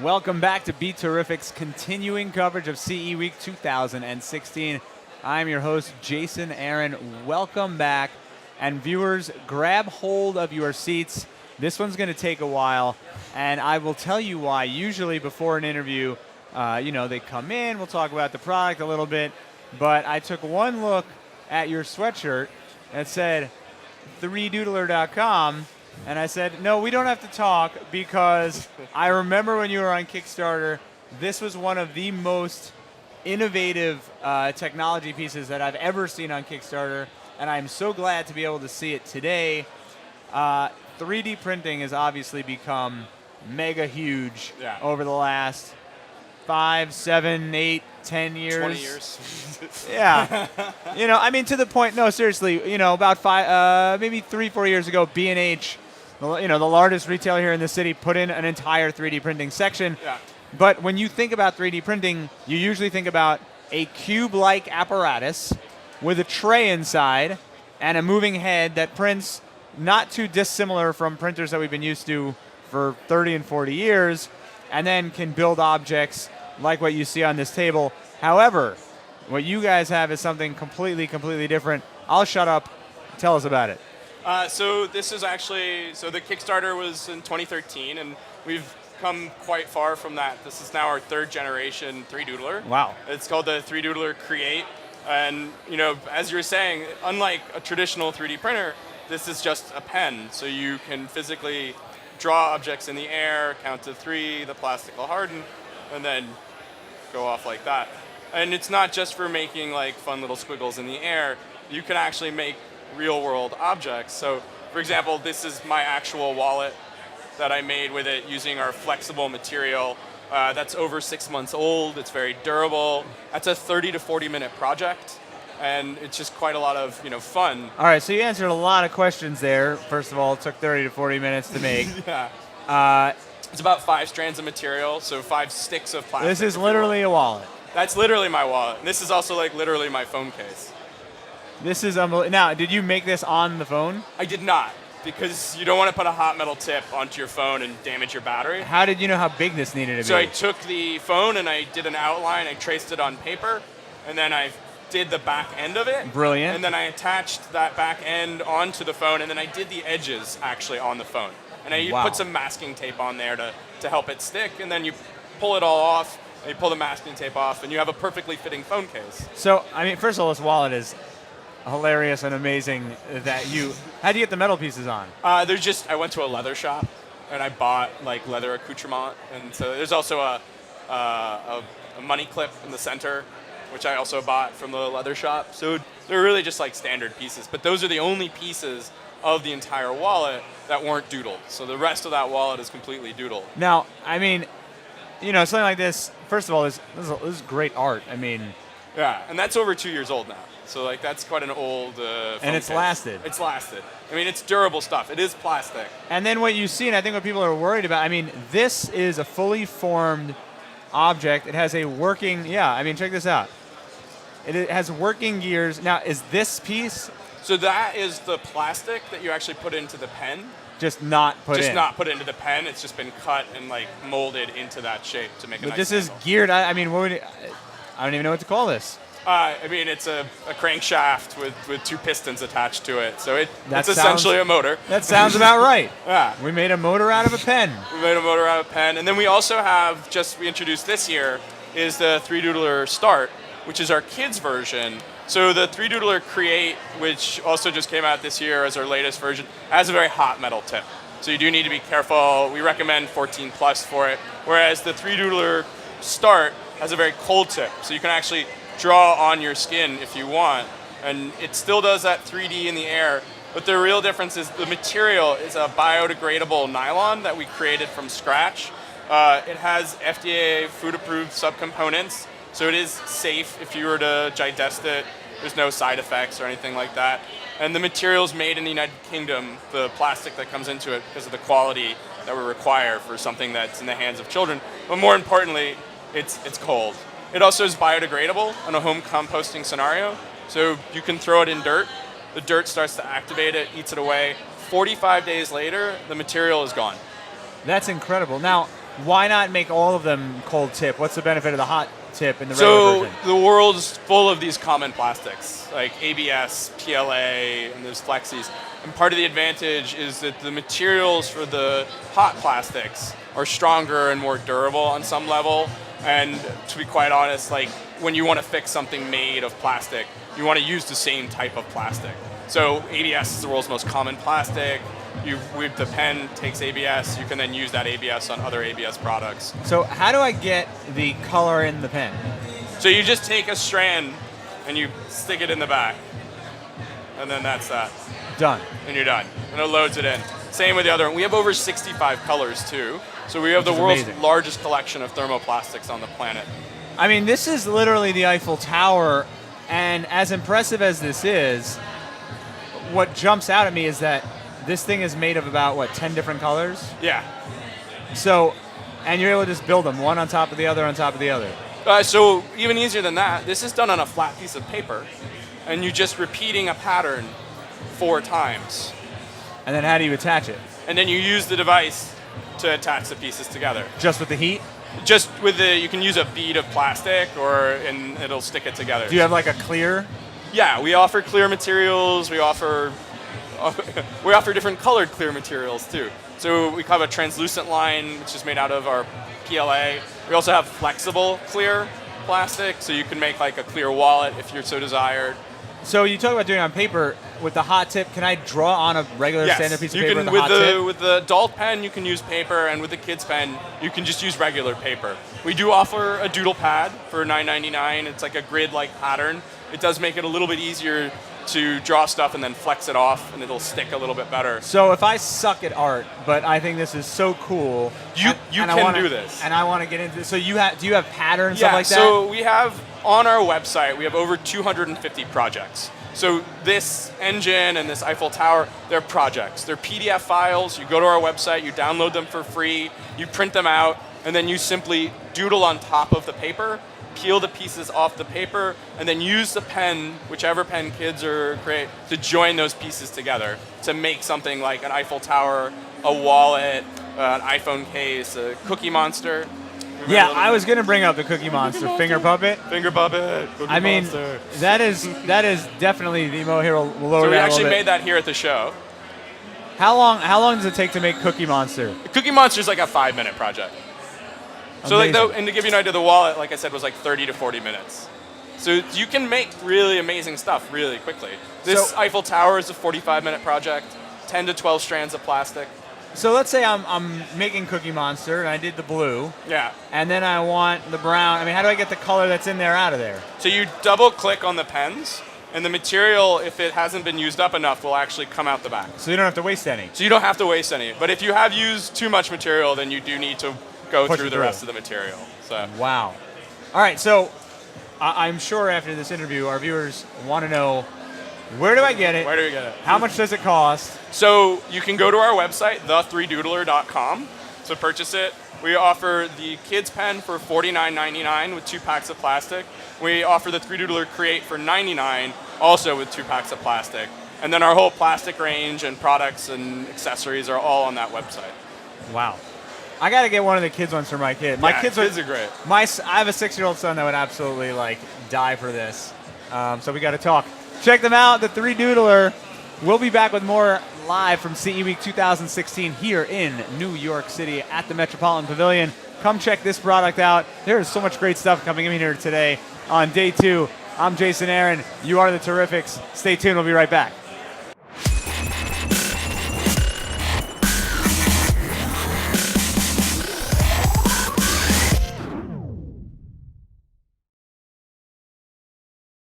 Welcome back to BeTerrific's continuing coverage of CE Week 2016. I'm your host, Jason Aaron. Welcome back. And viewers, grab hold of your seats. This one's going to take a while, and I will tell you why. Usually before an interview, they come in, we'll talk about the product a little bit, but I took one look at your sweatshirt that said 3Doodler.com, and I said, no, we don't have to talk because I remember when you were on Kickstarter, this was one of the most innovative technology pieces that I've ever seen on Kickstarter, and I'm so glad to be able to see it today. 3D printing has obviously become mega huge over the last 5, 7, 8, 10 years. 20 years. Yeah. To the point, no, seriously, about maybe 3, 4 years ago, B&H, the largest retailer here in the city, put in an entire 3D printing section. Yeah. But when you think about 3D printing, you usually think about a cube-like apparatus with a tray inside and a moving head that prints not too dissimilar from printers that we've been used to for 30 and 40 years, and then can build objects like what you see on this table. However, what you guys have is something completely different. I'll shut up. Tell us about it. So this is actually, the Kickstarter was in 2013, and we've come quite far from that. This is now our 3rd generation 3Doodler. Wow. It's called the 3Doodler Create. And, as you were saying, unlike a traditional 3D printer, this is just a pen. So you can physically draw objects in the air, count to 3, the plastic will harden, and then go off like that. And it's not just for making fun little squiggles in the air. You can actually make real world objects. So for example, this is my actual wallet that I made with it using our flexible material. That's over 6 months old. It's very durable. That's a 30 to 40 minute project. And it's just quite a lot of fun. All right, so you answered a lot of questions there. First of all, it took 30 to 40 minutes to make. Yeah. It's about 5 strands of material, so 5 sticks of plastic. This is literally a wallet. That's literally my wallet. This is also literally my phone case. This is unbelievable. Now, did you make this on the phone? I did not, because you don't want to put a hot metal tip onto your phone and damage your battery. How did you know how big this needed to be? So I took the phone and I did an outline. I traced it on paper, and then I did the back end of it. Brilliant. And then I attached that back end onto the phone, and then I did the edges actually on the phone. And I put some masking tape on there to help it stick, and then you pull it all off, and you pull the masking tape off, and you have a perfectly fitting phone case. So, first of all, this wallet is hilarious and amazing that how'd you get the metal pieces on? I went to a leather shop, and I bought leather accoutrement, and so there's also a money clip in the center, which I also bought from the leather shop. So they're really just standard pieces, but those are the only pieces of the entire wallet that weren't doodled. So the rest of that wallet is completely doodled. Now, something like this, first of all, this is great art. Yeah, and that's over 2 years old now. So that's quite an old phone and it's case. lasted. It's lasted. It's durable stuff. It is plastic. And then what you see, and I think what people are worried about, this is a fully formed object. It has a working, check this out. It has working gears. Now, is this piece? So that is the plastic that you actually put into the pen. Just not put into the pen. It's just been cut and molded into that shape to make a nice this handle. is geared. I don't even know what to call this. It's a crankshaft with 2 pistons attached to it. So it's essentially a motor. That sounds about right. Yeah. We made a motor out of a pen. And then we also have, we introduced this year, is the 3Doodler Start, which is our kids version. So the 3Doodler Create, which also just came out this year as our latest version, has a very hot metal tip. So you do need to be careful. We recommend 14 plus for it. Whereas the 3Doodler Start has a very cold tip. So you can actually draw on your skin if you want. And it still does that 3D in the air. But the real difference is the material is a biodegradable nylon that we created from scratch. It has FDA food-approved subcomponents. So it is safe if you were to digest it. There's no side effects or anything like that. And the material's made in the United Kingdom, the plastic that comes into it, because of the quality that we require for something that's in the hands of children. But more importantly, it's cold. It also is biodegradable in a home composting scenario. So you can throw it in dirt. The dirt starts to activate it, eats it away. 45 days later, the material is gone. That's incredible. Now, why not make all of them cold tip? What's the benefit of the hot tip in the regular So version? the world's full of these common plastics, like ABS, PLA, and there's flexis. And part of the advantage is that the materials for the hot plastics are stronger and more durable on some level. And to be quite honest, like when you want to fix something made of plastic, you want to use the same type of plastic. So ABS is the world's most common plastic. The pen takes ABS. You can then use that ABS on other ABS products. So how do I get the color in the pen? So you just take a strand and you stick it in the back. And then that's that. Done. And you're done. And it loads it in. Same with the other one. We have over 65 colors too. So we have the world's largest collection of thermoplastics on the planet. I mean, this is literally the Eiffel Tower. And as impressive as this is, what jumps out at me is that this thing is made of about, 10 different colors? Yeah. So, and you're able to just build them one on top of the other on top of the other. So even easier than that, this is done on a flat piece of paper. And you're just repeating a pattern 4 times. And then how do you attach it? And then you use the device to attach the pieces together. Just with the heat? Just with you can use a bead of plastic and it'll stick it together. Do you have like a clear? Yeah, we offer clear materials. We offer different colored clear materials too. So we have a translucent line, which is made out of our PLA. We also have flexible clear plastic, so you can make like a clear wallet if you're so desired. So you talk about doing it on paper. With the hot tip, can I draw on a regular standard piece of paper with the hot tip? With the adult pen, you can use paper, and with the kids pen, you can just use regular paper. We do offer a doodle pad for $9.99. It's like a grid-like pattern. It does make it a little bit easier to draw stuff and then flex it off, and it'll stick a little bit better. So if I suck at art, but I think this is so cool, you can do this, and I want to get into this. So do you have patterns, yeah, stuff like that? So we have on our website, we have over 250 projects. So this engine and this Eiffel Tower, they're projects. They're PDF files. You go to our website, you download them for free, you print them out, and then you simply doodle on top of the paper, peel the pieces off the paper, and then use the pen, whichever pen kids create, to join those pieces together to make something like an Eiffel Tower, a wallet, an iPhone case, a Cookie Monster. Yeah, I was going to bring up the Cookie Monster finger puppet. Finger puppet. Cookie Monster. that is definitely the Mo Hero lower. So we actually made that here at the show. How long does it take to make Cookie Monster? Cookie Monster is like a 5-minute project. Amazing. So and to give you an idea, the wallet, like I said, was like 30 to 40 minutes. So you can make really amazing stuff really quickly. This Eiffel Tower is a 45-minute project, 10 to 12 strands of plastic. So let's say I'm making Cookie Monster, and I did the blue. Yeah. And then I want the brown. I mean, how do I get the color that's in there out of there? So you double-click on the pens, and the material, if it hasn't been used up enough, will actually come out the back. So you don't have to waste any. So you don't have to waste any. But if you have used too much material, then you do need to go through the rest of the material. So. Wow. All right, so I'm sure after this interview, our viewers want to know, where do I get it? Where do we get it? How much does it cost? So you can go to our website, the3doodler.com, to purchase it. We offer the kids pen for $49.99 with 2 packs of plastic. We offer the 3Doodler Create for $99, also with 2 packs of plastic. And then our whole plastic range and products and accessories are all on that website. Wow. I got to get one of the kids ones for my kid. My kids are great. I have a 6-year-old son that would absolutely die for this. So we got to talk. Check them out, the 3Doodler. We'll be back with more live from CE Week 2016 here in New York City at the Metropolitan Pavilion. Come check this product out. There is so much great stuff coming in here today on day 2. I'm Jason Aaron. You are the Terrifics. Stay tuned. We'll be right back.